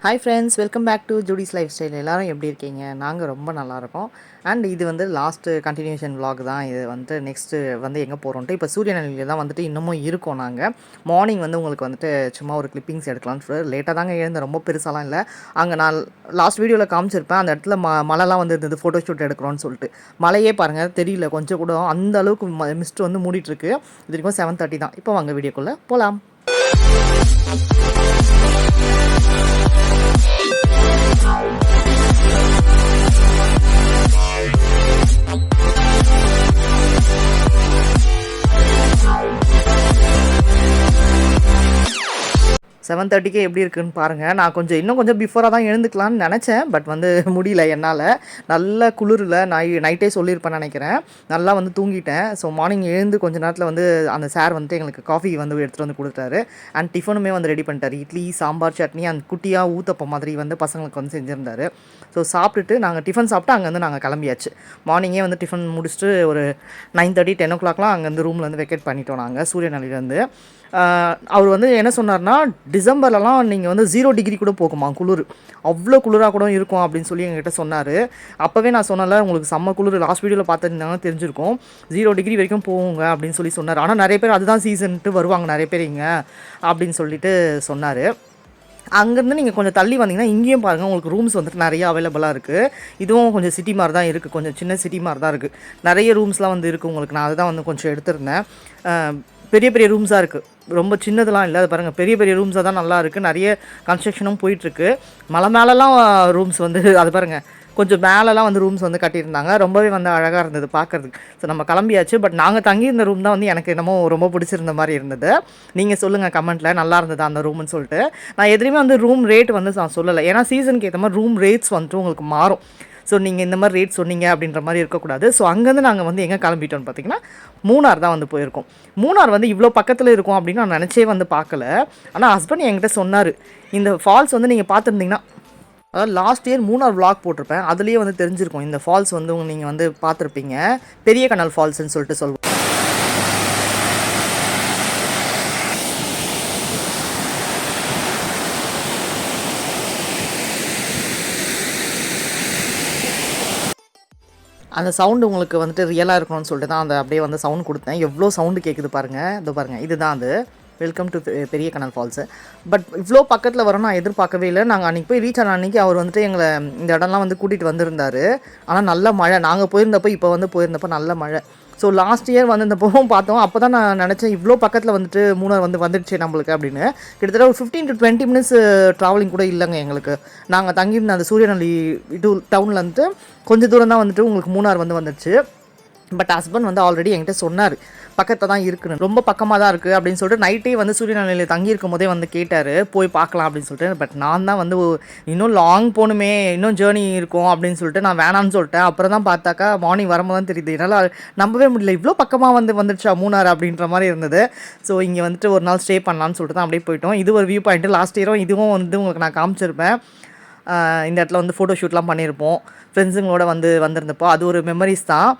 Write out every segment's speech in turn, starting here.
Hi friends, welcome back to Judy's life style. எல்லோரும் எப்படி இருக்கீங்க? நாங்கள் ரொம்ப நல்லாயிருக்கோம். அண்ட் இது வந்து லாஸ்ட்டு கண்டினியூஷன் விலாக் தான். இது வந்து நெக்ஸ்ட்டு வந்து எங்கே போகிறோன்ட்டு இப்போ சூரியநெல்லியில் தான் வந்துட்டு இன்னமும் இருக்கோம். நாங்கள் மார்னிங் வந்து உங்களுக்கு வந்துட்டு சும்மா ஒரு கிளிப்பிங்ஸ் எடுக்கலாம்னு சொல்லி லேட்டாக தாங்க எழுந்தேன், ரொம்ப பெருசாலாம் இல்லை. அங்கே நான் லாஸ்ட் வீடியோவில் காமிச்சிருப்பேன், அந்த இடத்துல மழைலாம் வந்து இருந்தது, ஃபோட்டோ ஷூட் எடுக்கிறோன்னு சொல்லிட்டு. மழையே பாருங்கள் தெரியல கொஞ்சம் கூட, அந்த அளவுக்கு மிஸ்ட் வந்து மூடிட்டுருக்கு. இது வரைக்கும் 7:30 தான். இப்போ வாங்க வீடியோக்குள்ளே போகலாம். 7:30க்கே எப்படி இருக்குதுன்னு பாருங்கள். நான் இன்னும் கொஞ்சம் பிஃபோராக தான் எழுந்துக்கலான்னு நினச்சேன், பட் வந்து முடியல என்னால். நல்ல குளிரில் நைட்டே சொல்லியிருப்பேன்னு நினைக்கிறேன். நல்லா வந்து தூங்கிட்டேன். ஸோ மார்னிங் எழுந்து கொஞ்சம் நேரத்தில் வந்து அந்த சார் வந்துட்டு எங்களுக்கு காஃபி வந்து எடுத்துகிட்டு வந்து கொடுத்தாரு. அண்ட் டிஃபனுமே வந்து ரெடி பண்ணிட்டார். இட்லி, சாம்பார், சட்னி, அந்த குட்டியாக ஊத்தப்பம் மாதிரி வந்து பசங்களுக்கு வந்து செஞ்சுருந்தார். ஸோ சாப்பிட்டுட்டு நாங்கள் டிஃபன் சாப்பிட்டு அங்கேருந்து நாங்கள் கிளம்பியாச்சு. மார்னிங்கே வந்து டிஃபன் முடிச்சுட்டு ஒரு 9:30 10 o'clockலாம் அங்கேருந்து ரூமில் வந்து வெக்கேட் பண்ணிட்டோம் நாங்கள் சூரியநெல்லியிலேருந்து. அவர் வந்து என்ன சொன்னார்னா, டிசம்பர்லலாம் நீங்கள் வந்து 0 டிகிரி கூட போகுமா குளிர், அவ்வளோ குளிராக கூட இருக்கும் அப்படின்னு சொல்லி எங்ககிட்ட சொன்னார். அப்போவே நான் சொன்னல, உங்களுக்கு செம்ம குளிர், லாஸ்ட் வீடியோவில் பார்த்துருந்தாங்கன்னா தெரிஞ்சிருக்கும், 0 டிகிரி வரைக்கும் போகுங்க அப்படின்னு சொல்லி சொன்னார். ஆனால் நிறைய பேர் அதுதான் சீசன்ட்டு வருவாங்க நிறைய பேர் இங்கே அப்படின்னு சொல்லிட்டு சொன்னார். அங்கேருந்து நீங்கள் கொஞ்சம் தள்ளி வந்தீங்கன்னா இங்கேயும் பாருங்கள், உங்களுக்கு ரூம்ஸ் வந்துட்டு நிறைய அவைலபிளாக இருக்குது. இதுவும் கொஞ்சம் சிட்டி மாதிரி தான் இருக்குது, கொஞ்சம் சின்ன சிட்டி மாதிரி தான் இருக்குது. நிறைய ரூம்ஸ்லாம் வந்து இருக்குது உங்களுக்கு. நான் அதுதான் வந்து கொஞ்சம் எடுத்திருந்தேன். பெரிய பெரிய ரூம்ஸாக இருக்குது, ரொம்ப சின்னதெல்லாம் இல்லை. அது பாருங்கள், பெரிய பெரிய ரூம்ஸாக தான் நல்லா இருக்குது. நிறைய கன்ஸ்ட்ரக்ஷனும் போயிட்டுருக்கு. மலை மேலெலாம் ரூம்ஸ் வந்து அது பாருங்கள், கொஞ்சம் மேலெலாம் வந்து ரூம்ஸ் வந்து கட்டியிருந்தாங்க. ரொம்பவே வந்து அழகாக இருந்தது பார்க்குறதுக்கு. ஸோ நம்ம கிளம்பியாச்சு. பட் நாங்கள் தங்கியிருந்த ரூம் தான் வந்து எனக்கு என்னமோ ரொம்ப பிடிச்சிருந்த மாதிரி இருந்தது. நீங்கள் சொல்லுங்கள் கமெண்ட்டில், நல்லா இருந்தது அந்த ரூம்னு சொல்லிட்டு. நான் எதுலேயுமே வந்து ரூம் ரேட் வந்து நான் சொல்லலை, ஏன்னா சீசனுக்கு ஏற்ற மாதிரி ரூம் ரேட்ஸ் வந்துட்டு உங்களுக்கு மாறும். ஸோ நீங்கள் இந்த மாதிரி ரேட் சொன்னீங்க அப்படின்ற மாதிரி இருக்கக்கூடாது. ஸோ அங்கேருந்து நாங்கள் வந்து எங்கே கிளம்பிட்டோம்னு பார்த்தீங்கன்னா, மூணார் தான் வந்து போயிருக்கோம். மூணார் வந்து இவ்வளோ பக்கத்தில் இருக்கும் அப்படின்னு நான் நினச்சே வந்து பார்க்கல. ஆனால் ஹஸ்பண்ட் என்கிட்ட சொன்னார், இந்த ஃபால்ஸ் வந்து நீங்கள் பார்த்துருந்தீங்கன்னா, அதாவது லாஸ்ட் இயர் மூணார் விளாக் போட்டிருப்பேன், அதுலேயே வந்து தெரிஞ்சிருக்கும் இந்த ஃபால்ஸ் வந்து நீங்கள் வந்து பார்த்துருப்பீங்க, பெரிய கனல் ஃபால்ஸ்ன்னு சொல்லிட்டு சொல்லுவோம். அந்த சவுண்டு உங்களுக்கு வந்துட்டு ரியலாக இருக்கணும்னு சொல்லிட்டு தான் அந்த அப்படியே வந்து சவுண்ட் கொடுத்தேன். எவ்வளோ சவுண்டு கேட்குது பாருங்கள். இதோ பாருங்கள், இதுதான் அது வெல்கம் டு பெரிய கனல் ஃபால்ஸு. பட் இவ்வளோ பக்கத்தில் வரோம் நான் எதிர்பார்க்கவே இல்லை. நாங்கள் அன்றைக்கி போய் ரீச் ஆன அன்றைக்கி அவர் வந்துட்டு எங்களை இந்த இடம்லாம் வந்து கூட்டிகிட்டு வந்திருந்தார். ஆனால் நல்ல மழை, நாங்கள் போயிருந்தப்போ இப்போ வந்து போயிருந்தப்போ நல்ல மழை. ஸோ லாஸ்ட் இயர் வந்து இந்த போகும் பார்த்தோம், அப்போ தான் நான் நினச்சேன் இவ்வளோ பக்கத்தில் வந்துட்டு மூணார் வந்துடுச்சு நம்மளுக்கு அப்படின்னு. கிட்டத்தட்ட ஒரு 15 to 20 minutes ட்ராவலிங் கூட இல்லைங்க எங்களுக்கு. நாங்கள் தங்கியிருந்த அந்த சூரியநெல்லி டவுனில் வந்துட்டு கொஞ்சம் தூரம் தான் வந்துட்டு உங்களுக்கு மூணார் வந்துடுச்சு. பட் ஹஸ்பண்ட் வந்து ஆல்ரெடி என்கிட்ட சொன்னார், பக்கத்தில் தான் இருக்குன்னு, ரொம்ப பக்கமாக தான் இருக்குது அப்படின்னு சொல்லிட்டு. நைட்டே வந்து சூரியநெல்லியில் தங்கியிருக்கும் போதே வந்து கேட்டார், போய் பார்க்கலாம் அப்படின்னு சொல்லிட்டு. பட் நான் தான் வந்து இன்னும் லாங் போகணுமே, இன்னும் ஜேர்னி இருக்கும் அப்படின்னு சொல்லிட்டு நான் வேணான்னு சொல்லிட்டேன். அப்புறம் தான் பார்த்தாக்கா மார்னிங் வரும்போது தான் தெரியுது, என்னால் நம்பவே முடியல, இவ்வளோ பக்கமாக வந்துடுச்சா மூணார் அப்படின்ற மாதிரி இருந்தது. ஸோ இங்கே வந்துட்டு ஒரு நாள் ஸ்டே பண்ணலான்னு சொல்லிட்டு தான் அப்படியே போயிட்டோம். இது ஒரு வியூ பாயிண்ட்டு. லாஸ்ட் இயரும் இதுவும் வந்து உங்களுக்கு நான் காமிச்சிருப்பேன். இந்த இடத்துல வந்து ஃபோட்டோ ஷூட்லாம் பண்ணியிருப்போம் ஃப்ரெண்ட்ஸுங்களோட வந்திருந்தப்போ. அது ஒரு மெமரிஸ் தான்,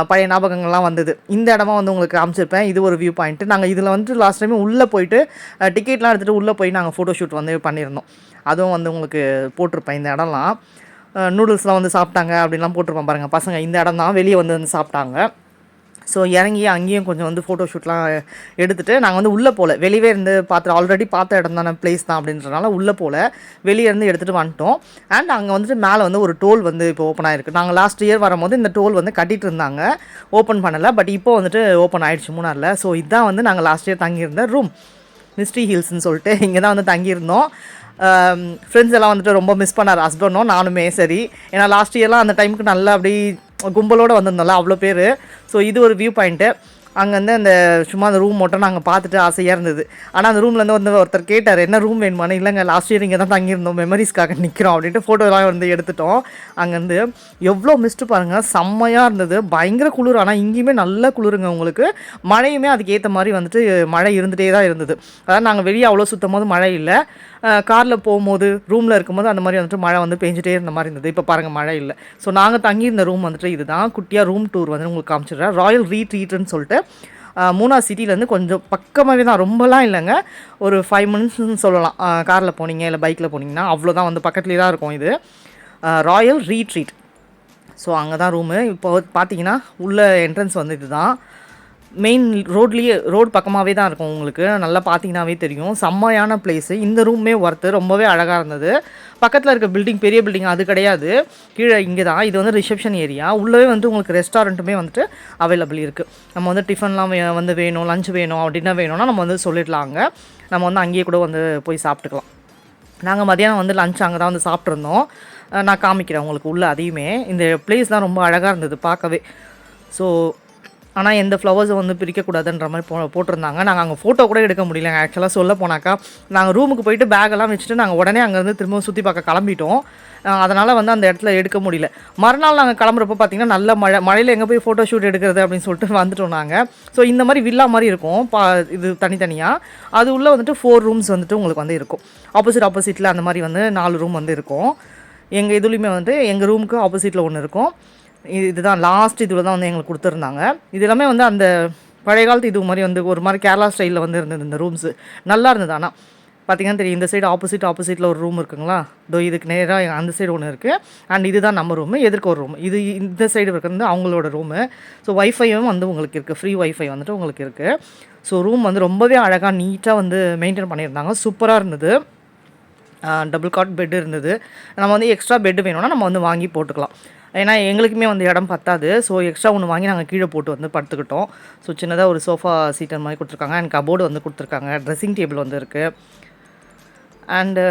பழைய ஞாபகங்கள்லாம் வந்தது. இந்த இடமா வந்து உங்களுக்கு காமிச்சிருப்பேன். இது ஒரு வியூ பாயிண்ட்டு. நாங்கள் இதில் வந்துட்டு லாஸ்ட் டைமே உள்ளே போயிட்டு டிக்கெட்லாம் எடுத்துகிட்டு உள்ளே போய் நாங்கள் ஃபோட்டோ ஷூட் வந்து பண்ணியிருந்தோம். அதுவும் வந்து உங்களுக்கு போட்டிருப்பேன். இந்த இடம்லாம் நூடுல்ஸ்லாம் வந்து சாப்பிட்டாங்க அப்படின்லாம் போட்டிருப்பேன் பாருங்கள் பசங்க. இந்த இடம் தான் வெளியே வந்து சாப்பிட்டாங்க. ஸோ இறங்கி அங்கேயும் கொஞ்சம் வந்து ஃபோட்டோ ஷூட்லாம் எடுத்துகிட்டு நாங்கள் வந்து உள்ளே போகல, வெளியே இருந்து ஆல்ரெடி பார்த்த இடம் தானே, பிளேஸ் தான் அப்படின்றனால உள்ளே போகல, வெளியே இருந்து எடுத்துகிட்டு வந்துட்டோம். அண்ட் அங்கே வந்துட்டு மேலே வந்து ஒரு டோல் வந்து இப்போ ஓப்பன் ஆகிருக்கு. நாங்கள் லாஸ்ட் இயர் வரும்போது இந்த டோல் வந்து கட்டிகிட்டு இருந்தாங்க, ஓப்பன் பண்ணலை. பட் இப்போ வந்துட்டு ஓப்பன் ஆகிடுச்சு மூணாரில். ஸோ இதுதான் வந்து நாங்கள் லாஸ்ட் இயர் தங்கியிருந்த ரூம், மிஸ்ட்ரி ஹில்ஸ்ன்னு சொல்லிட்டு. இங்கே தான் வந்து தங்கியிருந்தோம். ஃப்ரெண்ட்ஸ் எல்லாம் வந்துட்டு ரொம்ப மிஸ் பண்ணார் ஹஸ்பண்டும் நானுமே. சரி, ஏன்னா லாஸ்ட் இயர்லாம் அந்த டைமுக்கு நல்லா அப்படி கும்பலோடு வந்திருந்தோம்ல அவ்வளோ பேர். ஸோ இது ஒரு வியூ பாயிண்ட்டு. அங்கேருந்து அந்த சும்மா அந்த ரூம் மட்டும் நாங்கள் பார்த்துட்டு ஆசையாக இருந்தது. ஆனால் அந்த ரூம்லேருந்து வந்து ஒருத்தர் கேட்டார், என்ன ரூம் வேணுமானு. இல்லைங்க, லாஸ்ட் இயர் இங்கே தான் தங்கியிருந்தோம், மெமரிஸ்க்காக நிற்கிறோம் அப்படின்ட்டு ஃபோட்டோலாம் வந்து எடுத்துட்டோம். அங்கேருந்து எவ்வளோ மிஸ்ட்டு பாருங்கள், செம்மையாக இருந்தது, பயங்கர குளிர். ஆனால் இங்கேயுமே நல்ல குளிருங்க உங்களுக்கு. மழையுமே அதுக்கேற்ற மாதிரி வந்துட்டு மழை இருந்துகிட்டே தான் இருந்தது. அதாவது நாங்கள் வெளியே அவ்வளோ சுற்றும் போது மழை இல்லை, காரில் போகும்போது ரூமில் இருக்கும்போது அந்த மாதிரி வந்துட்டு மழை வந்து பெஞ்சிட்டே இருந்த மாதிரி இருந்தது. இப்போ பாருங்கள் மழை இல்லை. ஸோ நாங்கள் தங்கியிருந்த ரூம் வந்துட்டு இதுதான். குட்டியாக ரூம் டூர் வந்து உங்களுக்கு காமிச்சிடுறேன். ராயல் ரீட்ரீட்னு சொல்லிட்டு மூணார் சிட்டிலேருந்து கொஞ்சம் பக்கமாகவே தான், ரொம்பலாம் இல்லைங்க, ஒரு 5 மினிட்ஸ்னு சொல்லலாம். காரில் போனீங்க இல்லை பைக்கில் போனீங்கன்னா அவ்வளோதான், வந்து பக்கத்துலேயே தான் இருக்கும் இது. Royal retreat. ஸோ அங்கே தான் ரூமு. இப்போ பார்த்தீங்கன்னா உள்ள என்ட்ரன்ஸ் வந்து இது தான். மெயின் ரோடு பக்கமாகவே தான் இருக்கும் உங்களுக்கு, நல்லா பார்த்தீங்கன்னாவே தெரியும். செம்மையான பிளேஸு. இந்த ரூமே ஒர்த்து, ரொம்பவே அழகாக இருந்தது. பக்கத்தில் இருக்க பில்டிங் பெரிய பில்டிங் அது கிடையாது, கீழே இங்கே தான். இது வந்து ரிசப்ஷன் ஏரியா. உள்ளவே வந்து உங்களுக்கு ரெஸ்டாரண்ட்டுமே வந்துட்டு அவைலபிள் இருக்குது. நம்ம வந்து டிஃபன்லாம் வந்து வேணும், லஞ்ச் வேணும், டின்னர் வேணும்னா நம்ம வந்து சொல்லிடலாங்க. நம்ம வந்து அங்கேயே கூட வந்து போய் சாப்பிட்டுக்கலாம். நாங்கள் மதியானம் வந்து லஞ்ச் அங்கே தான் வந்து சாப்பிட்ருந்தோம். நான் காமிக்கிறேன் உங்களுக்கு உள்ளே அதையுமே. இந்த பிளேஸ் தான் ரொம்ப அழகாக இருந்தது பார்க்கவே. ஸோ ஆனால் எந்த ஃப்ளவர்ஸை வந்து பிரிக்கக்கூடாதுன்ற மாதிரி போட்டிருந்தாங்க. நாங்கள் அங்கே ஃபோட்டோ கூட எடுக்க முடியலங்க. ஆக்சுவலாக சொல்ல போனாக்கா நாங்கள் ரூமுக்கு போயிட்டு பேக்கெல்லாம் வச்சுட்டு நாங்கள் உடனே அங்கேருந்து திரும்ப சுற்றி பார்க்க கிளம்பிட்டோம். அதனால் வந்து அந்த இடத்துல எடுக்க முடியல. மறுநாள் நாங்கள் கிளம்புறப்போ பார்த்திங்கன்னா நல்ல மழையில் எங்கே போய் ஃபோட்டோ ஷூட் எடுக்கிறது அப்படின்னு சொல்லிட்டு வந்துட்டோம் நாங்கள். ஸோ இந்த மாதிரி வில்லா மாதிரி இருக்கும் இது தனித்தனியாக. அது உள்ளே வந்துட்டு 4 ரூம்ஸ் வந்துட்டு உங்களுக்கு வந்து இருக்கும். ஆப்போசிட்டில் அந்த மாதிரி வந்து 4 ரூம் வந்து இருக்கும். எங்கள் இதுலேயுமே வந்து எங்கள் ரூமுக்கு ஆப்போசிட்டில் ஒன்று இருக்கும். இதுதான் லாஸ்ட் இதில் தான் வந்து எங்களுக்கு கொடுத்துருந்தாங்க. இது எல்லாமே வந்து அந்த பழைய காலத்து இது மாதிரி வந்து ஒரு மாதிரி கேரளா ஸ்டைலில் வந்து இருந்தது இந்த ரூம்ஸு. நல்லா இருந்தது. ஆனால் பார்த்திங்கன்னா தெரியும், இந்த சைடு ஆப்போசிட்டில் ஒரு ரூம் இருக்குங்களா, இதுக்கு நேராக அந்த சைடு ஒன்று இருக்குது. அண்ட் இதுதான் நம்ம ரூமு, எதிர்க்க ஒரு ரூம். இந்த சைடு இருக்கிறது அவங்களோட ரூமு. ஸோ ஒய்ஃபையும் வந்து உங்களுக்கு இருக்குது, ஃப்ரீ ஒய்ஃபை வந்துட்டு உங்களுக்கு இருக்குது. ஸோ ரூம் வந்து ரொம்பவே அழகாக நீட்டாக வந்து மெயின்டைன் பண்ணியிருந்தாங்க. சூப்பராக இருந்தது. டபுள் காட் பெட் இருந்தது. நம்ம வந்து எக்ஸ்ட்ரா பெட்டு வேணும்னா நம்ம வந்து வாங்கி போட்டுக்கலாம். ஏன்னா எங்களுக்குமே வந்து இடம் பத்தாது. ஸோ எக்ஸ்ட்ரா ஒன்று வாங்கி நாங்கள் கீழே போட்டு வந்து படுத்துக்கிட்டோம். ஸோ சின்னதாக ஒரு சோஃபா சீட்டர் மாதிரி கொடுத்துருக்காங்க. அண்ட் கபோர்டு வந்து கொடுத்துருக்காங்க. ட்ரெஸ்ஸிங் டேபிள் வந்து இருக்குது. அண்டு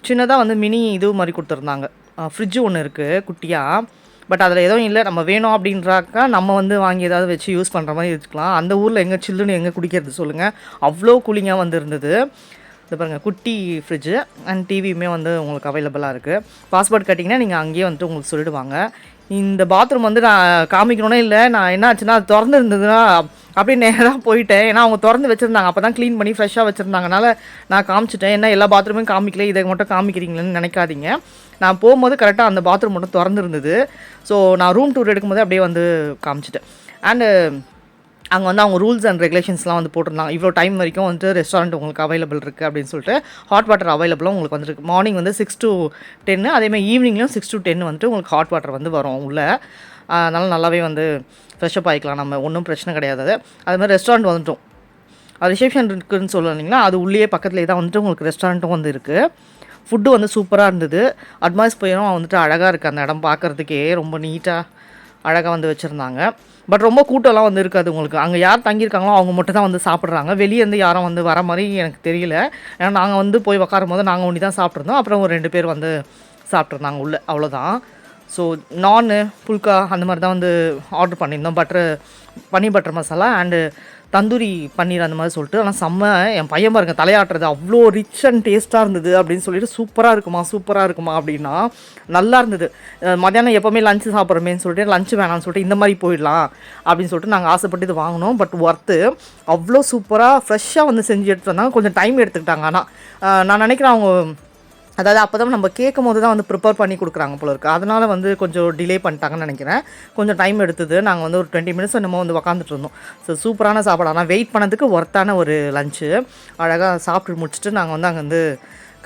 சின்னதாக வந்து மினி இது மாதிரி கொடுத்துருந்தாங்க. ஃப்ரிட்ஜு ஒன்று இருக்குது குட்டியாக. பட் அதில் எதுவும் இல்லை, நம்ம வேணும் அப்படின்றாக்கா நம்ம வந்து வாங்கி ஏதாவது வச்சு யூஸ் பண்ணுற மாதிரி வச்சுக்கலாம். அந்த ஊரில் எங்கே சில்லுன்னு எங்கே குடிக்கிறது சொல்லுங்கள், அவ்வளோ கூலிங்காக வந்து இருந்தது. இது பாருங்கள், குட்டி ஃப்ரிட்ஜு அண்ட் டிவியுமே வந்து உங்களுக்கு அவைலபிளாக இருக்குது. பாஸ்வேர்ட் கட்டிங்கன்னா நீங்கள் அங்கேயே வந்துட்டு உங்களுக்கு சொல்லிடுவாங்க. இந்த பாத்ரூம் வந்து நான் காமிக்கணுன்னே இல்லை. நான் என்ன ஆச்சுன்னா அது திறந்து இருந்ததுன்னா அப்படியே நேராக போயிட்டேன். ஏன்னா அவங்க திறந்து வச்சுருந்தாங்க, அப்போ தான் க்ளீன் பண்ணி ஃப்ரெஷ்ஷாக வச்சுருந்தாங்கனால நான் காமிச்சிட்டேன். ஏன்னா எல்லா பாத்ரூமும் காமிக்கல, இதை மட்டும் காமிக்கிறீங்களேன்னு நினைக்காதீங்க. நான் போகும்போது கரெக்டாக அந்த பாத்ரூம் மட்டும் திறந்துருந்தது. ஸோ நான் ரூம் டூர் எடுக்கும்போது அப்படியே வந்து காமிச்சிட்டேன். அண்டு அங்கே வந்து அவங்க ரூல்ஸ் அண்ட் ரெகுலேஷன்ஸ்லாம் வந்து போட்டிருந்தாங்க. இவ்வளோ டைம் வரைக்கும் வந்துட்டு ரெஸ்டாரண்ட் உங்களுக்கு அவைலபிள் இருக்குது அப்படின்னு சொல்லிட்டு. ஹாட் வாட்டர் அவைலபிளாக உங்களுக்கு வந்துருக்கு. மார்னிங் வந்து 6 to 10, அதேமாதிரி ஈவினிங்லையும் 6 to 10 வந்துட்டு உங்களுக்கு ஹாட் வாட்டர் வந்து வரும் உள்ளே. அதனால் நல்லாவே வந்து ஃப்ரெஷ்ஷப் ஆகிக்கலாம், நம்ம ஒன்றும் பிரச்சனை கிடையாது. அதுமாதிரி ரெஸ்டாரண்ட் வந்துட்டோம், ரிசப்ஷன் இருக்குதுன்னு சொல்லலைங்களா, அது உள்ளே பக்கத்துலேயே தான் வந்துட்டு உங்களுக்கு ரெஸ்டாரண்ட்டும் வந்து இருக்குது. ஃபுட்டு வந்து சூப்பராக இருந்தது. அட்மாஸ்பியரும் வந்துட்டு அழகாக இருக்குது. அந்த இடம் பார்க்குறதுக்கே ரொம்ப நீட்டாக அழகாக வந்து வச்சுருந்தாங்க. பட் ரொம்ப கூட்டம்லாம் வந்து இருக்காது உங்களுக்கு. அங்கே யார் தங்கியிருக்காங்களோ அவங்க மட்டும் தான் வந்து சாப்பிட்றாங்க. வெளியேருந்து யாரும் வந்து வர மாதிரி எனக்கு தெரியல. ஏன்னா நாங்கள் வந்து போய் உட்காரும் போது நாங்கள் ஒண்டி தான் சாப்பிட்ருந்தோம். அப்புறம் ஒரு 2 பேர் வந்து சாப்பிட்ருந்தாங்க உள்ளே, அவ்வளோதான். ஸோ நானு புல்கா அந்த மாதிரி தான் வந்து ஆர்டர் பண்ணியிருந்தோம். பன்னீர் பட்டர் மசாலா அண்டு தந்தூரி பன்னீர் அந்த மாதிரி சொல்லிட்டு. ஆனால் செம்ம, என் பையன் பாருங்க தலையாட்டுறது அவ்வளோ ரிச் அண்ட் டேஸ்ட்டாக இருந்தது அப்படின்னு சொல்லிட்டு சூப்பராக இருக்குமா அப்படின்னா நல்லா இருந்தது. மத்தியானம் எப்போவுமே லஞ்சு சாப்பிட்றமேன்னு சொல்லிட்டு லஞ்சு வேணாம்னு சொல்லிட்டு இந்த மாதிரி போயிடலாம் அப்படின்னு சொல்லிட்டு நாங்கள் ஆசைப்பட்டு இது வாங்கினோம். பட் ஒர்த்து, அவ்வளோ சூப்பராக ஃப்ரெஷ்ஷாக வந்து செஞ்சு எடுத்துகிட்டு வந்தாங்க. கொஞ்சம் டைம் எடுத்துக்கிட்டாங்க. ஆனால் நான் நினைக்கிறேன் அவங்க அதாவது அப்போ தான் நம்ம கேட்கும் போது தான் வந்து ப்ரிப்பேர் பண்ணி கொடுக்குறாங்க போல இருக்குது. அதனால் வந்து கொஞ்சம் டிலே பண்ணிட்டாங்கன்னு நினைக்கிறேன். கொஞ்சம் டைம் எடுத்தது. நாங்கள் வந்து ஒரு 20 மினிட்ஸ் என்னமோ வந்து உக்காந்துட்டு இருந்தோம். ஸோ சூப்பரான சாப்பாடு. ஆனால் வெயிட் பண்ணதுக்கு ஒர்த்தான ஒரு லஞ்சு. அழகாக சாப்பிட்டு முடிச்சுட்டு நாங்கள் வந்து அங்கே வந்து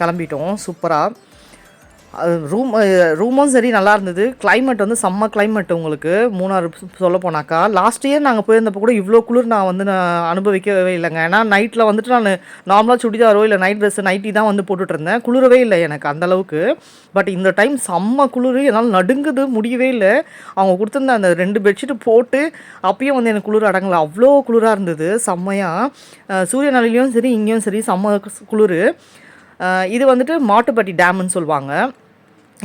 கிளம்பிட்டோம். சூப்பராக ரூமும் சரி நல்லா இருந்தது. கிளைமேட் வந்து செம்ம கிளைமேட் உங்களுக்கு. மூணார் சொல்ல போனாக்கா லாஸ்ட் இயர் நாங்கள் போயிருந்தப்போ கூட இவ்வளோ குளிர் நான் அனுபவிக்கவே இல்லைங்க. ஏன்னா நைட்டில் வந்துட்டு நான் நார்மலாக சுடிதாரோ இல்லை நைட் ட்ரெஸ்ஸு நைட்டி தான் வந்து போட்டுட்டு இருந்தேன். குளிரவே இல்லை எனக்கு அந்தளவுக்கு. பட் இந்த டைம் செம்ம குளிர், என்னால் நடுங்குது, முடியவே இல்லை. அவங்க கொடுத்துருந்த அந்த 2 பெட்ஷீட்டு போட்டு அப்பயும் வந்து எனக்கு குளிர் அடங்கலை. அவ்வளோ குளிராக இருந்தது செம்மையாக. சூரிய நிலையிலையும் சரி இங்கேயும் சரி செம்ம குளிர். இது வந்துட்டு மாட்டுப்பட்டி டேம்னு சொல்லுவாங்க.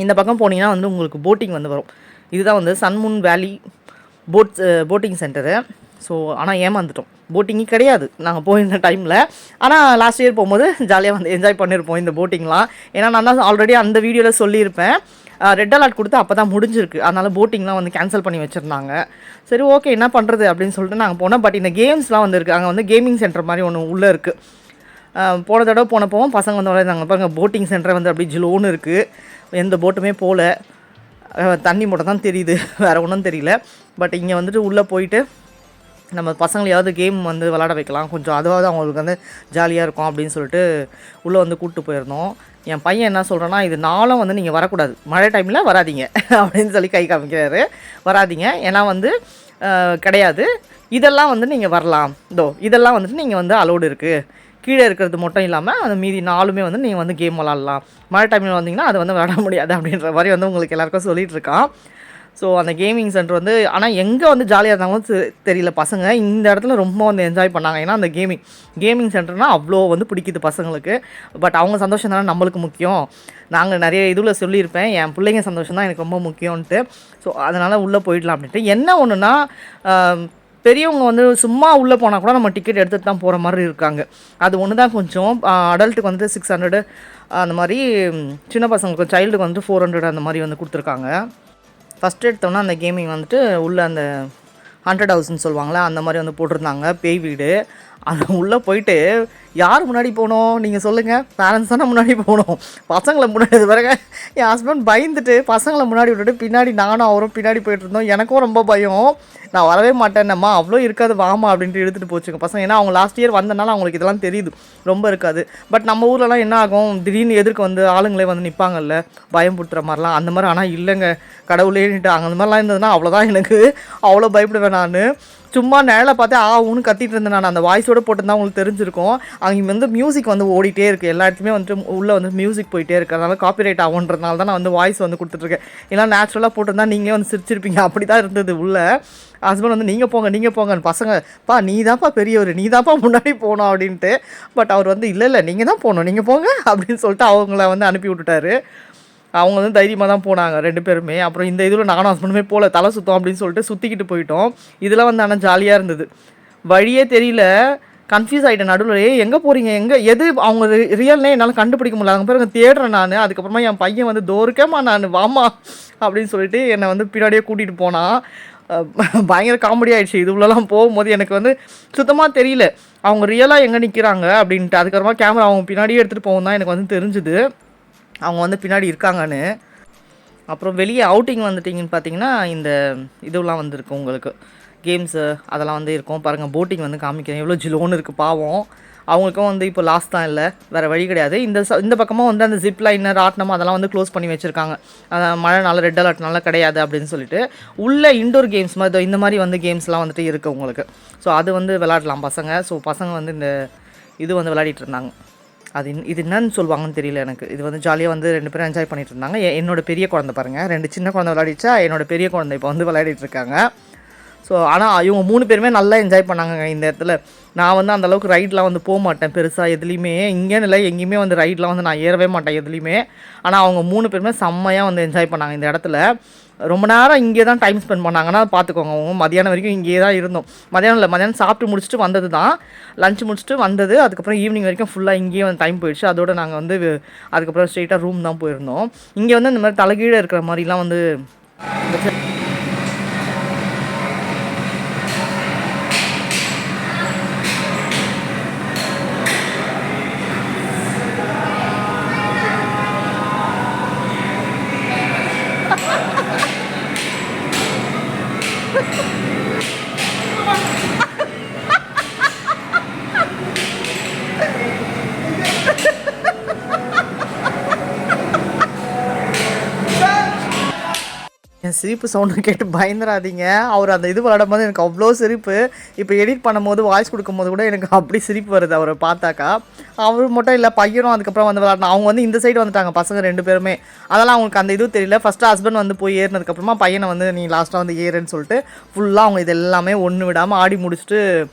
இந்த பக்கம் போனீங்கன்னா வந்து உங்களுக்கு போட்டிங் வந்து வரும். இதுதான் வந்து சன்மூன் வேலி போட்டிங் சென்டரு. ஸோ ஆனால் ஏமாந்துட்டோம், போட்டிங்கு கிடையாது நாங்கள் போயிருந்த டைமில். ஆனால் லாஸ்ட் இயர் போகும்போது ஜாலியாக வந்து என்ஜாய் பண்ணியிருப்போம் இந்த போட்டிங்லாம். ஏன்னா நான் தான் ஆல்ரெடி அந்த வீடியோவில் சொல்லியிருப்பேன், ரெட் அலர்ட் கொடுத்து அப்போ தான் முடிஞ்சிருக்கு. அதனால் போட்டிங்லாம் வந்து கேன்சல் பண்ணி வச்சுருந்தாங்க. சரி ஓகே என்ன பண்ணுறது அப்படின்னு சொல்லிட்டு நாங்கள் போனோம். பட் இந்த கேம்ஸ்லாம் வந்து இருக்குது. அங்கே வந்து கேமிங் சென்டர் மாதிரி ஒன்று உள்ளே இருக்குது. போன தடவை போனப்போவும் பசங்க வந்து வளர்ந்தாங்க பாருங்க. போட்டிங் சென்டர் வந்து அப்படி ஜிலோன்னு இருக்குது. எந்த போட்டுமே போகல, தண்ணி மட்டும் தான் தெரியுது, வேறு ஒன்றும் தெரியல. பட் இங்கே வந்துட்டு உள்ளே போயிட்டு நம்ம பசங்களையாவது கேம் வந்து விளாட வைக்கலாம், கொஞ்சம் அதுவாவது அவங்களுக்கு வந்து ஜாலியாக இருக்கும் அப்படின்னு சொல்லிட்டு உள்ளே வந்து கூப்பிட்டு போயிருந்தோம். என் பையன் என்ன சொல்கிறேன்னா, இது நாளும் வந்து நீங்கள் வரக்கூடாது, மழை டைமில் வராதிங்க அப்படின்னு சொல்லி கை காமிக்கிறாரு. வராதிங்க, ஏன்னா வந்து கிடையாது, இதெல்லாம் வந்து நீங்கள் வரலாம், இதெல்லாம் வந்துட்டு நீங்கள் வந்து அலோடு இருக்குது, கீழே இருக்கிறது மட்டும் இல்லாமல் அந்த மீதி 4மே வந்து நீங்கள் வந்து கேம் விளாட்லாம், மழை டைமில் வந்தீங்கன்னா அதை வந்து விளாட முடியாது அப்படின்ற மாதிரி வந்து உங்களுக்கு எல்லாருக்கும் சொல்லிகிட்டு இருக்கான். ஸோ அந்த கேமிங் சென்டர் வந்து ஆனால் எங்கே வந்து ஜாலியாக இருந்தாங்களோ தெரியல, பசங்க இந்த இடத்துல ரொம்ப வந்து என்ஜாய் பண்ணாங்க. ஏன்னா அந்த கேமிங் சென்டர்னால் அவ்வளோ வந்து பிடிக்குது பசங்களுக்கு. பட் அவங்க சந்தோஷம் தானே நம்மளுக்கு முக்கியம். நாங்கள் நிறைய இதில் சொல்லியிருப்பேன், என் பிள்ளைங்க சந்தோஷம் தான் எனக்கு ரொம்ப முக்கியம்ன்ட்டு. ஸோ அதனால் உள்ளே போயிடலாம் அப்படின்ட்டு. என்ன ஒன்றுனா, பெரியவங்க வந்து சும்மா உள்ளே போனால் கூட நம்ம டிக்கெட் எடுத்துகிட்டு தான் போகிற மாதிரி இருக்காங்க. அது ஒன்று தான் கொஞ்சம். அடல்ட்டுக்கு வந்து 600 அந்த மாதிரி, சின்ன பசங்களுக்கு சைல்டுக்கு வந்து 400 அந்த மாதிரி வந்து கொடுத்துருக்காங்க. ஃபஸ்ட்டு எடுத்தோன்னா அந்த கேமிங் வந்துட்டு உள்ளே அந்த 100 ஹவுஸ்ன்னு சொல்லுவாங்களே அந்த மாதிரி வந்து போட்டிருந்தாங்க, பேய் வீடு. அது உள்ளே போயிட்டு யார் முன்னாடி போகணும் நீங்கள் சொல்லுங்கள்? பேரண்ட்ஸ் தானே முன்னாடி போகணும். பசங்களை முன்னாடி பிறகு என் ஹஸ்பண்ட் பயந்துட்டு பசங்களை முன்னாடி விட்டுட்டு பின்னாடி நானும் அவரும் பின்னாடி போயிட்டுருந்தோம். எனக்கும் ரொம்ப பயம், நான் வரவே மாட்டேன்னம்மா, அவ்வளோ இருக்காது வாமா அப்படின்ட்டு எடுத்துகிட்டு போச்சுங்க பசங்க. ஏன்னா அவங்க லாஸ்ட் இயர் வந்தனால அவங்களுக்கு இதெல்லாம் தெரியுது, ரொம்ப இருக்காது. பட் நம்ம ஊர்லலாம் என்ன ஆகும், திடீர்னு எதிர்க்க வந்து ஆளுங்களே வந்து நிற்பாங்கல்ல பயம் புடுத்துற மாதிரிலாம், அந்த மாதிரி. ஆனால் இல்லைங்க, கடவுளேன்ட்டு அங்கே அந்த மாதிரிலாம் இருந்ததுன்னா அவ்வளோதான், எனக்கு அவ்வளோ பயப்படுவேன் நான். சும்மா நேரில் பார்த்து ஊன்னு கத்திட்டு இருந்தேன் நான். அந்த வாய்ஸோடு போட்டுருந்தா உங்களுக்கு தெரிஞ்சிருக்கும். அங்கே வந்து மியூசிக் வந்து ஓடிட்டே இருக்குது, எல்லா இடத்துலையுமே வந்துட்டு உள்ளே வந்து மியூசிக் போயிட்டே இருக்குது. அதனால் காப்பிரைட் ஆகுன்றதுனால தான் நான் வந்து வாய்ஸ் வந்து கொடுத்துட்ருக்கேன். ஏன்னா நேச்சுரலாக போட்டிருந்தா நீங்களே வந்து சிரிச்சிருப்பீங்க, அப்படி தான் இருந்தது உள்ளே. ஹஸ்பண்ட் வந்து நீங்கள் போங்க பசங்க, நீ தான்ப்பா பெரியவர், நீ தான்ப்பா முன்னாடி போகணும் அப்படின்ட்டு. பட் அவர் வந்து இல்லை நீங்கள் தான் போகணும், நீங்கள் போங்க அப்படின்னு சொல்லிட்டு அவங்கள வந்து அனுப்பி விட்டுட்டாரு. அவங்க வந்து தைரியமாக தான் போனாங்க 2 பேருமே. அப்புறம் இந்த இதில் நானும் ஹஸ்பண்டுமே போகல, தலை சுத்தம் அப்படின்னு சொல்லிட்டு சுற்றிக்கிட்டு போயிட்டோம். இதெல்லாம் வந்து ஆனால் ஜாலியாக இருந்தது. வழியே தெரியல, கன்ஃபியூஸ் ஆகிட்டேன் நடுவில். எங்கே போகிறீங்க, எது அவங்க ரியல்னே என்னால் கண்டுபிடிக்க முடியல. அங்கே பிறகு தேடுறேன் நான். அதுக்கப்புறமா என் பையன் வந்து தோறுக்கேம்மா நான் வாமா அப்படின்னு சொல்லிட்டு என்னை வந்து பின்னாடியே கூட்டிகிட்டு போனான். பயங்கர காமெடி ஆகிடுச்சு. இது உள்ளலாம் போகும்போது எனக்கு வந்து சுத்தமாக தெரியல அவங்க ரியலாக எங்கே நிற்கிறாங்க அப்படின்ட்டு. அதுக்கப்புறமா கேமரா அவங்க பின்னாடியே எடுத்துகிட்டு போகும் தான் எனக்கு வந்து தெரிஞ்சுது அவங்க வந்து பின்னாடி இருக்காங்கன்னு. அப்புறம் வெளியே அவுட்டிங் வந்துட்டிங்கன்னு பார்த்தீங்கன்னா இந்த இதுவெலாம் வந்துருக்கு உங்களுக்கு, கேம்ஸு அதெல்லாம் வந்து இருக்கும் பாருங்கள். போட்டிங் வந்து காமிக்கிறேன், எவ்வளோ ஜிலோன்னு இருக்குது பாவம். அவங்களுக்கும் வந்து இப்போ லாஸ்ட் தான், இல்லை வேறு வழி கிடையாது. இந்த பக்கமாக வந்து அந்த ஜிப் லைனர் ஆட்டணும் அதெல்லாம் வந்து க்ளோஸ் பண்ணி வச்சுருக்காங்க. மழைனால ரெட் அலர்ட்னால கிடையாது அப்படின்னு சொல்லிட்டு. உள்ள இன்டோர் கேம்ஸ் மாதிரி இந்த மாதிரி வந்து கேம்ஸ்லாம் வந்துட்டு இருக்குது உங்களுக்கு. ஸோ அது வந்து விளாடலாம் பசங்க. ஸோ பசங்க வந்து இந்த இது வந்து விளையாடிட்டு இருந்தாங்க. இது என்னன்னு சொல்லுவாங்கன்னு தெரியல எனக்கு. இது வந்து ஜாலியாக வந்து 2 பேரும் என்ஜாய் பண்ணிட்டு இருந்தாங்க. என்னோட பெரிய குழந்தை பாருங்கள், 2 சின்ன குழந்தை விளையாடிச்சா, என்னோட பெரிய குழந்தை இப்போ வந்து விளையாடிட்டு இருக்காங்க. ஸோ ஆனால் இவங்க 3 பேருமே நல்லா என்ஜாய் பண்ணாங்க இந்த இடத்துல. நான் வந்து அந்தளவுக்கு ரைட்லாம் வந்து போக மாட்டேன் பெருசாக எதுலேயுமே, இங்கேன்னு இல்லை எங்கேயுமே வந்து ரைட்லாம் வந்து நான் ஏறவே மாட்டேன் எதுலேயுமே. ஆனால் அவங்க 3 பேருமே செம்மையாக வந்து என்ஜாய் பண்ணாங்க இந்த இடத்துல. ரொம்ப நேரம் இங்கே தான் டைம் ஸ்பெண்ட் பண்ணாங்கன்னா பார்த்துக்கோங்க. அவங்க மதியானம் வரைக்கும் இங்கே தான் இருந்தோம். மதியானம் சாப்பிட்டு முடிச்சுட்டு வந்தது தான், லஞ்ச் முடிச்சுட்டு வந்தது. அதுக்கப்புறம் ஈவினிங் வரைக்கும் ஃபுல்லாக இங்கேயே வந்து டைம் போயிடுச்சு. அதோடு நாங்கள் வந்து அதுக்கப்புறம் ஸ்ட்ரெயிட்டாக ரூம் தான் போயிருந்தோம். இங்கே வந்து இந்த மாதிரி தலைகீழே இருக்கிற மாதிரிலாம் வந்து என் சிரிப்பு சவுண்டு கேட்டு பயந்துடாதீங்க. அவர் அந்த இது விளாடும் போது எனக்கு அவ்வளோ சிரிப்பு. இப்போ எடிட் பண்ணும்போது வாய்ஸ் கொடுக்கும்போது கூட எனக்கு அப்படி சிரிப்பு வருது அவரை பார்த்தாக்கா. அவர் மட்டும் இல்லை, பையனும் அதுக்கப்புறம் வந்து விளாட்ணும். அவங்க வந்து இந்த சைடு வந்துட்டாங்க பசங்க 2 பேருமே. அதெல்லாம் அவங்களுக்கு அந்த இது தெரியல. ஃபஸ்ட்டு ஹஸ்பண்ட் வந்து போய் ஏறினதுக்கப்புறமா பையனை வந்து நீ லாஸ்ட்டாக வந்து ஏறுன்னு சொல்லிட்டு ஃபுல்லாக அவங்க இது எல்லாமே ஒன்று விடாமல் ஆடி முடிச்சுட்டு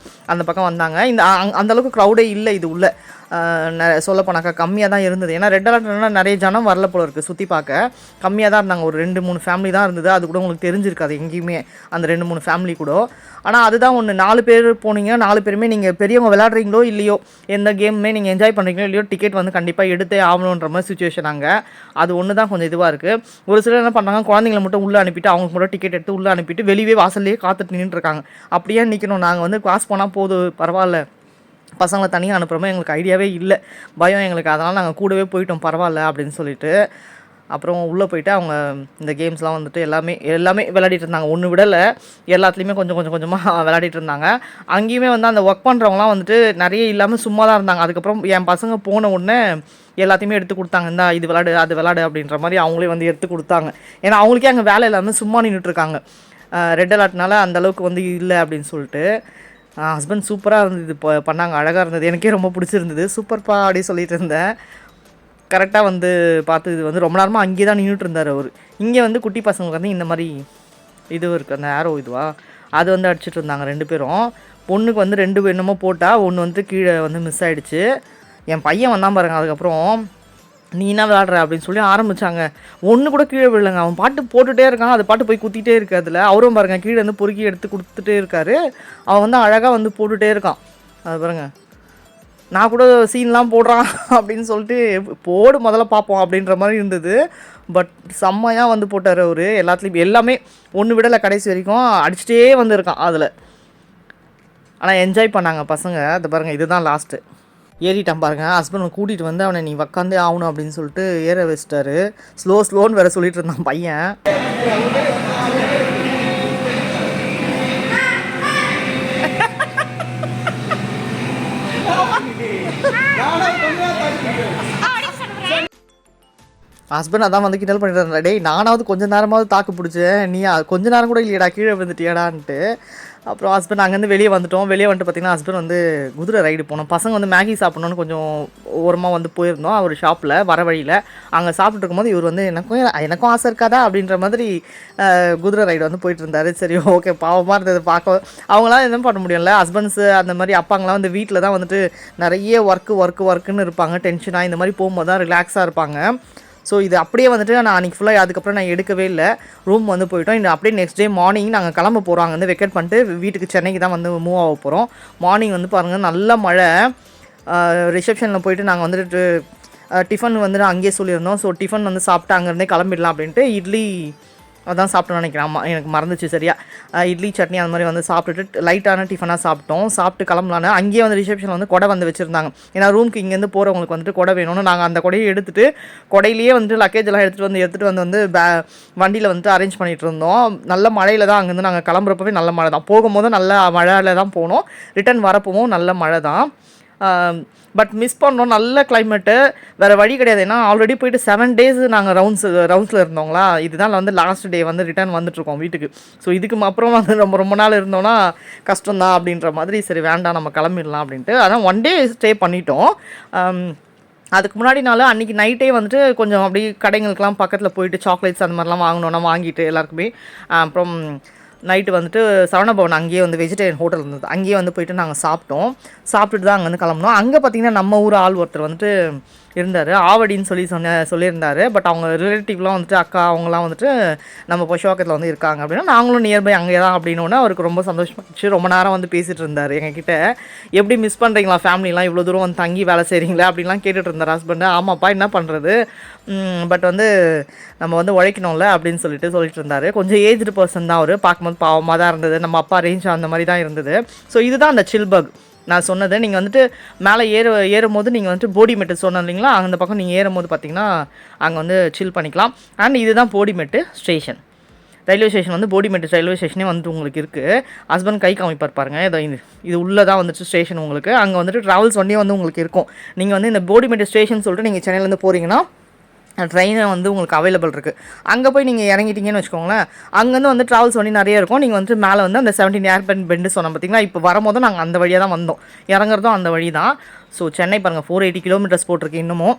அந்த பக்கம் வந்தாங்க. அந்தளவுக்கு க்ரௌடே இல்லை இது உள்ள. சொல்லப்போனாக்கா கம்மியாக தான் இருந்தது. ஏன்னா ரெட் அலர்ட்னா நிறைய ஜனம் வரல போல இருக்குது, சுற்றி பார்க்க கம்மியாக தான் இருந்தாங்க. ஒரு 2-3 ஃபேமிலி தான் இருந்தது. அது கூட உங்களுக்கு தெரிஞ்சிருக்காது எங்கேயுமே அந்த 2-3 ஃபேமிலி கூட. ஆனால் அதுதான் ஒன்று, 4 பேர் போனீங்க, 4 பேருமே நீங்கள் பெரியவங்க விளையாடுறீங்களோ இல்லையோ, எந்த கேமுமே நீங்கள் என்ஜாய் பண்ணுறீங்களோ இல்லையோ, டிக்கெட் வந்து கண்டிப்பாக எடுத்தே ஆகணுன்ற மாதிரி சுச்சுவேஷன் அங்கே. அது ஒன்று தான் கொஞ்சம் இதுவாக இருக்குது. ஒரு சிலர் என்ன பண்ணுறாங்க, குழந்தைங்களை மட்டும் உள்ளே அனுப்பிட்டு அவங்களுக்கு மட்டும் டிக்கெட் எடுத்து உள்ளே அனுப்பிட்டு வெளியே வாசல்லையே காத்துட்டு நின்றுருக்காங்க. அப்படியே நிற்கணும், நாங்கள் வந்து கிளாஸ் போனால் போதும் பரவாயில்ல, பசங்களை தனியாக அனுப்புகிறோமோ எங்களுக்கு ஐடியாவே இல்லை, பயம் எங்களுக்கு. அதனால் நாங்கள் கூடவே போயிட்டோம் பரவாயில்ல அப்படின்னு சொல்லிட்டு. அப்புறம் உள்ளே போயிட்டு அவங்க இந்த கேம்ஸ்லாம் வந்துட்டு எல்லாமே விளையாடிட்டு இருந்தாங்க. ஒன்று விடலை, எல்லாத்துலேயுமே கொஞ்சம் கொஞ்சமாக விளையாடிட்டு இருந்தாங்க. அங்கேயுமே வந்து அந்த ஒர்க் பண்ணுறவங்களாம் வந்துட்டு நிறைய இல்லாமல் சும்மா தான் இருந்தாங்க. அதுக்கப்புறம் என் பசங்க போன உடனே எல்லாத்தையுமே எடுத்து கொடுத்தாங்க. இந்தா இது விளாடு அது விளாடு அப்படின்ற மாதிரி அவங்களே வந்து எடுத்து கொடுத்தாங்க. ஏன்னா அவங்களுக்கே அங்கே வேலை இல்லாமல் சும்மா நின்றுட்டுருக்காங்க. ரெட் அலர்ட்னால அந்தளவுக்கு வந்து இல்லை அப்படின்னு சொல்லிட்டு. ஹஸ்பண்ட் சூப்பராக இருந்தது, இது பண்ணாங்க, அழகாக இருந்தது, எனக்கே ரொம்ப பிடிச்சிருந்தது. சூப்பர்ப்பா அப்படி சொல்லிட்டு இருந்தேன். கரெக்டாக வந்து பார்த்து இது வந்து ரொம்ப நேரமாக அங்கேயே தான் நின்றுட்டு இருந்தார் அவர். இங்கே வந்து குட்டி பசங்களுக்கு வந்து இந்த மாதிரி இது இருக்குது, அந்த ஆரோ இதுவா அது வந்து அடிச்சிட்டு இருந்தாங்க 2 பேரும். பொண்ணுக்கு வந்து 2 என்னமோ போட்டால் ஒன்று வந்து கீழே வந்து மிஸ் ஆகிடுச்சு. என் பையன் வந்தான் பாருங்க. அதுக்கப்புறம் நீ என்ன விளாட்ற அப்படின்னு சொல்லி ஆரம்பித்தாங்க. ஒன்று கூட கீழே விடலைங்க, அவன் பாட்டு போட்டுகிட்டே இருக்கான், அது பாட்டு போய் குத்திட்டே இருக்கு. அதில் அவரும் பாருங்க கீழே வந்து பொறுக்கி எடுத்து கொடுத்துட்டே இருக்காரு. அவன் வந்து அழகாக வந்து போட்டுகிட்டே இருக்கான். அது பாருங்க, நான் கூட சீன்லாம் போடுறான் அப்படின்னு சொல்லிட்டு போடு முதல்ல பார்ப்போம் அப்படின்ற மாதிரி இருந்தது. பட் செம்மையாக வந்து போட்டார் அவர். எல்லாத்துலேயும் எல்லாமே ஒன்று விடலை, கடைசி வரைக்கும் அடிச்சுட்டே வந்துருக்கான் அதில். ஆனால் என்ஜாய் பண்ணாங்க பசங்க. அது பாருங்கள், இதுதான் லாஸ்ட்டு. ஏறிட்டான் பாருங்கள். ஹஸ்பண்ட் கூட்டிகிட்டு வந்து அவனை நீ உக்காந்தே ஆகணும் அப்படின்னு சொல்லிட்டு ஏற வச்சிட்டாரு. ஸ்லோன்னு வேறு சொல்லிட்டு இருந்தான் பையன். ஹஸ்பண்ட் அதான் வந்து கிண்டல் பண்ணிட்டு இருந்தா, டேய் நானாவது கொஞ்சம் நேரமாவது தாக்கு பிடிச்சேன், நீ கொஞ்ச நேரம் கூட இல்லையடா கீழே விழுந்துட்டியாடான்ட்டு. அப்புறம் ஹஸ்பண்ட் அங்கேருந்து வெளியே வந்துட்டோம். வெளியே வந்துட்டு பார்த்திங்கன்னா ஹஸ்பண்ட் வந்து குதிரை ரைடு போனோம். பசங்க வந்து மேகி சாப்பிட்ணுன்னு கொஞ்சம் ஓரமாக வந்து போயிருந்தோம் அவர் ஷாப்பில். வர வழியில் அங்கே சாப்பிட்டு இருக்கும்போது இவர் வந்து எனக்கும் ஆசை இருக்காதா அப்படின்ற மாதிரி குதிரை ரைடு வந்து போயிட்டு இருந்தார். சரி ஓகே, பாவமாக இருந்தது பார்க்க. அவங்களாம் எதுவும் பண்ண முடியல. ஹஸ்பண்ட்ஸு அந்த மாதிரி அப்பாங்களாம் வந்து வீட்டில் தான் வந்துட்டு நிறைய ஒர்க்குன்னு இருப்பாங்க. டென்ஷனாக இந்த மாதிரி போகும்போது தான் ரிலாக்ஸாக இருப்பாங்க. ஸோ இது அப்படியே வந்துட்டு நான் அன்றைக்கி ஃபுல்லாக அதுக்கப்புறம் நான் எடுக்கவே இல்லை. ரூம் வந்து போயிட்டோம். இந்த அப்படியே நெக்ஸ்ட் டே மார்னிங் நாங்கள் கிளம்ப போகிறோம். அங்கே வந்து வெக்கேட் பண்ணிட்டு வீட்டுக்கு சென்னைக்கு தான் வந்து மூவ் ஆக போகிறோம். மார்னிங் வந்து பாருங்கள் நல்ல மழை. ரிசப்ஷனில் போயிட்டு நாங்கள் வந்துட்டு டிஃபன் வந்துட்டு அங்கேயே சொல்லியிருந்தோம். ஸோ டிஃபன் வந்து சாப்பிட்டு அங்கேருந்தே கிளம்பிடலாம் அப்படின்ட்டு இட்லி அதான் சாப்பிட்டோன்னு நினைக்கிறேன். ஆமாம், எனக்கு மறந்துச்சு சரியா. இட்லி சட்னி அந்த மாதிரி வந்து சாப்பிட்டுட்டு லைட்டான டிஃபனாக சாப்பிட்டோம். சாப்பிட்டு கிளம்பலான்னு அங்கேயே வந்து ரிசப்ஷனில் வந்து கொடை வந்து வச்சுருந்தாங்க. ஏன்னா ரூமுக்கு இங்கேருந்து போகிறவங்களுக்கு வந்துட்டு கொடை வேணும்னு நாங்கள் அந்த கொடையை எடுத்துகிட்டு கொடையிலேயே வந்துட்டு லக்கேஜ் எல்லாம் எடுத்துகிட்டு வந்து வண்டியில் வந்துட்டு அரேஞ்ச் பண்ணிகிட்டு இருந்தோம். நல்ல மழையில் தான் அங்கேருந்து நாங்கள் கிளம்புறப்பவே நல்ல மழை தான். போகும்போது நல்ல மழையில் தான் போனோம். ரிட்டன் வரப்போவும் நல்ல மழை தான். பட் மிஸ் பண்ணோம். நல்ல கிளைமேட்டு, வேறு வழி கிடையாது. ஏன்னா ஆல்ரெடி போயிட்டு 7 days நாங்கள் ரவுண்ட்ஸில் இருந்தோங்களா. இதுதான் வந்து லாஸ்ட் டே வந்து ரிட்டர்ன் வந்துட்டுருக்கோம் வீட்டுக்கு. ஸோ இதுக்கு அப்புறம் வந்து ரொம்ப நாள் இருந்தோன்னா கஷ்டம்தான் அப்படின்ற மாதிரி சரி வேண்டாம் நம்ம கிளம்பிடலாம் அப்படின்ட்டு அதான் 1 day ஸ்டே பண்ணிட்டோம். அதுக்கு முன்னாடி நாள் அன்றைக்கி நைட்டே வந்துட்டு கொஞ்சம் அப்படி கடைங்களுக்கெலாம் பக்கத்தில் போயிட்டு சாக்லேட்ஸ் அந்த மாதிரிலாம் வாங்கினோன்னா வாங்கிட்டு எல்லாருக்குமே அப்புறம் நைட்டு வந்துட்டு சரவணபவன் அங்கேயே வந்து வெஜிடேரியன் ஹோட்டல் இருந்தது. அங்கேயே வந்து போயிட்டு நாங்கள் சாப்பிட்டுட்டு தான் அங்கே வந்து கிளம்புனோம். அங்கே பார்த்திங்கன்னா நம்ம ஊர் ஆள் ஒருத்தர் வந்துட்டு இருந்தார், ஆவடின்னு சொல்லியிருந்தார். பட் அவங்க ரிலேட்டிவ்லாம் வந்துட்டு அக்கா அவங்களாம் வந்துட்டு நம்ம பொஷவாக்கத்தில் வந்து இருக்காங்க அப்படின்னா நாங்களும் நியர்பை அங்கே தான் அப்படின்னோன்னா அவருக்கு ரொம்ப சந்தோஷமாச்சு. ரொம்ப நேரம் வந்து பேசிகிட்டு இருந்தார் எங்ககிட்ட. எப்படி மிஸ் பண்ணுறீங்களா ஃபேமிலிலாம், இவ்வளோ தூரம் வந்து தங்கி வேலை செய்கிறீங்களா அப்படின்லாம் கேட்டுட்டு இருந்தார் ஹஸ்பண்டு. ஆமாப்பா என்ன பண்ணுறது, பட் வந்து நம்ம வந்து உழைக்கணும்ல அப்படின்னு சொல்லிட்டு இருந்தார். கொஞ்சம் ஏஜ்டு பர்சன் தான் அவர். பார்க்கும்போது பாவமாக தான் இருந்தது. நம்ம அப்பா அரேஞ்ச் அந்த மாதிரி தான் இருந்தது. ஸோ இதுதான் அந்த சில்பர்க் நான் சொன்னது. நீங்கள் வந்துட்டு மேலே ஏறும்போது நீங்கள் வந்துட்டு போடிமெட்டு சொன்னோம் இல்லைங்களா, அந்த பக்கம் நீங்கள் ஏறும்போது பார்த்தீங்கன்னா அங்கே வந்து சில் பண்ணிக்கலாம். அண்ட் இதுதான் போடிமெட்டு ஸ்டேஷன். ரயில்வே ஸ்டேஷன் வந்து போடிமெட்டு ரயில்வே ஸ்டேஷனே வந்துட்டு உங்களுக்கு இருக்குது. ஹஸ்பண்ட் கை காமிப்பார் பாருங்கள். இது உள்ளே தான் வந்துட்டு ஸ்டேஷன் உங்களுக்கு. அங்கே வந்துட்டு ட்ராவல்ஸ் வண்டியே வந்து உங்களுக்கு இருக்கும். நீங்கள் வந்து இந்த போடிமெட்டு ஸ்டேஷன் சொல்லிட்டு நீங்கள் சென்னையிலேருந்து போகிறீங்கன்னா ட்ரெயினை வந்து உங்களுக்கு அவைலபிள் இருக்குது. அங்கே போய் நீங்கள் இறங்கிட்டீங்கன்னு வச்சுக்கோங்களேன், அங்கேருந்து வந்து ட்ராவல்ஸ் வண்டி நிறைய இருக்கும். நீங்கள் வந்து மேலே வந்து அந்த 17 ஏர்பன் பெண்டு சொன்னோம் பார்த்தீங்களா, இப்போ வரும்போது நாங்கள் அந்த வழியாக தான் வந்தோம், இறங்குறதும் அந்த வழி தான். ஸோ சென்னை பாருங்கள் 480 kilometers போட்டிருக்கு இன்னமும்.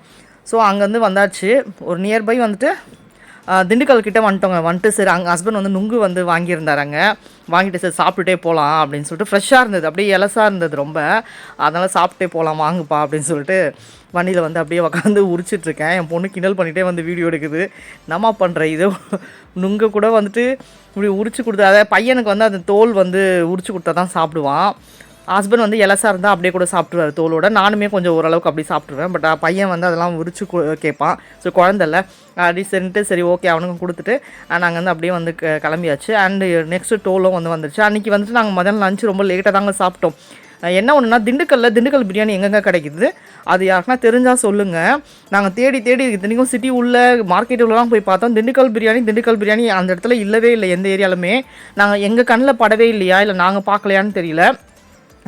ஸோ அங்கேருந்து வந்தாச்சு. ஒரு நியர்பை வந்துட்டு திண்டுக்கல் கிட்டே வந்துட்டு சரி அங்கே ஹஸ்பண்ட் வந்து நுங்கு வந்து வாங்கியிருந்தாராங்க. வாங்கிட்டு சரி சாப்பிட்டுட்டே போகலாம் அப்படின்னு சொல்லிட்டு ஃப்ரெஷ்ஷாக இருந்தது, அப்படியே இலசாக இருந்தது ரொம்ப. அதனால் சாப்பிட்டே போகலாம் வாங்குப்பா அப்படின்னு சொல்லிட்டு வண்டியில் வந்து அப்படியே உட்காந்து உரிச்சிட்ருக்கேன். என் பொண்ணு கிண்டல் பண்ணிகிட்டே வந்து வீடியோ எடுக்குது. என்னம்மா பண்ணுற, இது நுங்க கூட வந்துட்டு இப்படி உரிச்சு கொடுத்து, அதாவது பையனுக்கு வந்து அந்த தோல் வந்து உரிச்சு கொடுத்தா தான் சாப்பிடுவான். ஹஸ்பண்ட் வந்து இலசாக இருந்தால் அப்படியே கூட சாப்பிட்ருவார் தோலோட. நானுமே கொஞ்சம் ஓரளவுக்கு அப்படி சாப்பிட்ருவேன். பட் பையன் வந்து அதெல்லாம் உரிச்சு கேட்பான். ஸோ குழந்தைல அப்படி சரின்ட்டு சரி ஓகே அவனுக்கும் கொடுத்துட்டு நாங்கள் வந்து அப்படியே வந்து கிளம்பியாச்சு. அண்டு நெக்ஸ்ட்டு டோலும் வந்து வந்துருச்சு. அன்றைக்கி வந்துட்டு நாங்கள் மதியானம் லஞ்சு ரொம்ப லேட்டாக தாங்க சாப்பிட்டோம். என்ன ஒன்றுனா திண்டுக்கல் பிரியாணி எங்கெங்கே கிடைக்குது அது யாருக்குன்னா தெரிஞ்சால் சொல்லுங்கள். நாங்கள் தேடி இத்தனைக்கும் சிட்டி உள்ள மார்க்கெட் உள்ளலாம் போய் பார்த்தோம். திண்டுக்கல் பிரியாணி அந்த இடத்துல இல்லவே இல்லை. எந்த ஏரியாலுமே நாங்கள் எங்கள் கண்ணில் படவே இல்லையா இல்லை நாங்கள் பார்க்கலையான்னு தெரியல.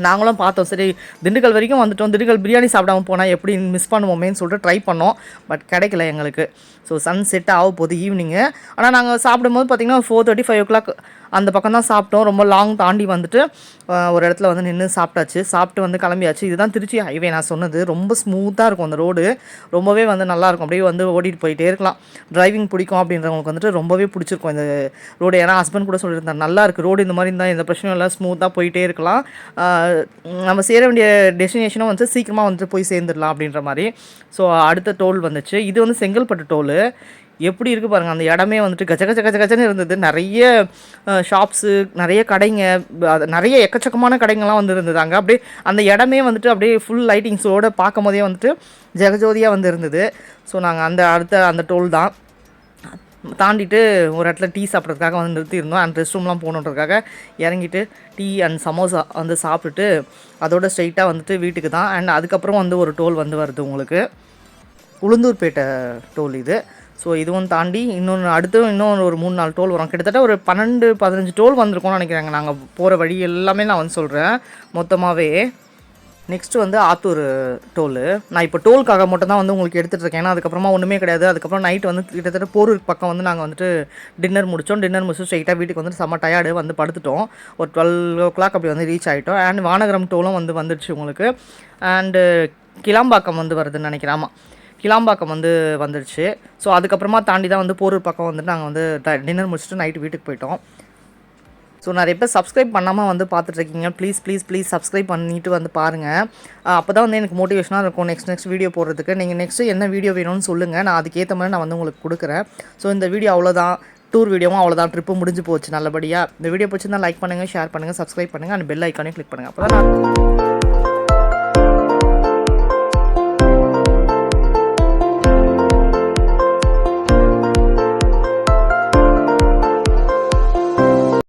நாங்களும் பார்த்தோம். சரி திண்டுக்கல் வரைக்கும் வந்துட்டோம், திண்டுக்கல் பிரியாணி சாப்பிடாம போனால் எப்படி மிஸ் பண்ணுவோமேன்னு சொல்லிட்டு ட்ரை பண்ணோம். பட் கிடைக்கல எங்களுக்கு. ஸோ சன் செட் ஆக போகுது ஈவினிங்கு. ஆனால் நாங்கள் சாப்பிடும்போது பார்த்திங்கன்னா 4:30 5 அந்த பக்கம் தான் சாப்பிட்டோம். ரொம்ப லாங் தாண்டி வந்துட்டு ஒரு இடத்துல வந்து நின்று சாப்பிட்டு வந்து கிளம்பியாச்சு. இதுதான் திருச்சி ஹைவே நான் சொன்னது. ரொம்ப ஸ்மூத்தாக இருக்கும் அந்த ரோடு, ரொம்பவே வந்து நல்லாயிருக்கும். அப்படியே வந்து ஓடிட்டு போயிட்டே இருக்கலாம். டிரைவிங் பிடிக்கும் அப்படின்றவங்களுக்கு வந்துட்டு ரொம்பவே பிடிச்சிருக்கும் இந்த ரோடு. ஏன்னா ஹஸ்பண்ட் கூட சொல்லியிருந்தார், நல்லா இருக்குது ரோடு, இந்த மாதிரி இருந்தால் எந்த பிரச்சனையும் இல்லை, ஸ்மூத்தாக போயிட்டே இருக்கலாம், நம்ம சேர வேண்டிய டெஸ்டினேஷனும் வந்து சீக்கிரமாக வந்துட்டு போய் சேர்ந்துடலாம் அப்படின்ற மாதிரி. ஸோ அடுத்த டோல் வந்துச்சு. இது வந்து செங்கல்பட்டு டோல். எப்படி இருக்குது பாருங்கள், அந்த இடமே வந்துட்டு கச்சன்னு இருந்தது. நிறைய ஷாப்ஸு, நிறைய கடைங்க, நிறைய எக்கச்சக்கமான கடைங்கள்லாம் வந்து இருந்தது அங்கே. அப்படியே அந்த இடமே வந்துட்டு அப்படியே ஃபுல் லைட்டிங்ஸோடு பார்க்கும் போதே வந்துட்டு ஜெகஜோதியாக வந்து இருந்தது. ஸோ நாங்கள் அந்த டோல் தான் தாண்டிட்டு ஒரு இடத்துல டீ சாப்பிட்றதுக்காக வந்து நிறுத்தியிருந்தோம். அண்ட் ரெஸ்ட் ரூம்லாம் போகணுன்றதுக்காக இறங்கிட்டு டீ அண்ட் சமோசா வந்து சாப்பிட்டுட்டு அதோட ஸ்ட்ரைட்டாக வந்துட்டு வீட்டுக்கு தான். அண்ட் அதுக்கப்புறம் வந்து ஒரு டோல் வந்து வருது உங்களுக்கு, உளுந்தூர்பேட்டை டோல் இது. ஸோ இதுவும் தாண்டி இன்னும் ஒரு 3-4 டோல் வரும். கிட்டத்தட்ட ஒரு 12-15 டோல் வந்திருக்கோம்னு நினைக்கிறாங்க. நாங்கள் போகிற வழி எல்லாமே நான் வந்து சொல்கிறேன் மொத்தமாகவே. நெக்ஸ்ட்டு வந்து ஆத்தூர் டோலு. நான் இப்போ டோலுக்காக மட்டும் தான் வந்து உங்களுக்கு எடுத்துகிட்டு இருக்கேன். ஏன்னா அதுக்கப்புறமா ஒன்றுமே கிடையாது. அதுக்கப்புறம் நைட்டு வந்து கிட்டத்தட்ட போரூர் பக்கம் வந்து நாங்கள் வந்துட்டு டின்னர் முடிச்சு ஸ்ட்ரைட்டாக வீட்டுக்கு வந்து செம்ம டயர்டு வந்து படுத்துட்டோம். ஒரு 12 அப்படி வந்து ரீச் ஆகிட்டோம். அண்ட் வானகரம் டோலும் வந்து வந்துடுச்சு உங்களுக்கு. அண்டு கிளாம்பாக்கம் வந்து வருதுன்னு நினைக்கிறேன். ஆமாம், கிளாம்பாக்கம் வந்து வந்துடுச்சு. ஸோ அதுக்கப்புறமா தாண்டி தான் வந்து போரூர் பக்கம் வந்துட்டு நாங்கள் வந்து டின்னர் முடிச்சுட்டு நைட்டு வீட்டுக்கு போயிட்டோம். ஸோ நிறைய பேர் சப்ஸ்கிரைப் பண்ணாமல் வந்து பார்த்துட்ருக்கீங்க. ப்ளீஸ் சப்ஸ்கிரைப் பண்ணிவிட்டு வந்து பாருங்கள். அப்போ தான் வந்து எனக்கு மோட்டிவேஷனாக இருக்கும் நெக்ஸ்ட் வீடியோ போடுறதுக்கு. நீங்கள் நெக்ஸ்ட்டு என்ன வீடியோ வேணும்னு சொல்லுங்கள், நான் அதுக்கேற்ற மாதிரி நான் வந்து உங்களுக்கு கொடுக்குறேன். ஸோ இந்த வீடியோ அவ்வளோதான், டூர் வீடியோவும் அவ்வளோதான். ட்ரிப்பு முடிஞ்சு போச்சு நல்லபடியாக. இந்த வீடியோ பிடிச்சிருந்தா லைக் பண்ணுங்கள், ஷேர் பண்ணுங்கள், சப்ஸ்கிரைப் பண்ணுங்கள், அண்ட் பெல் ஐக்கானே கிளிக் பண்ணுங்கள். அப்போ தான் நான்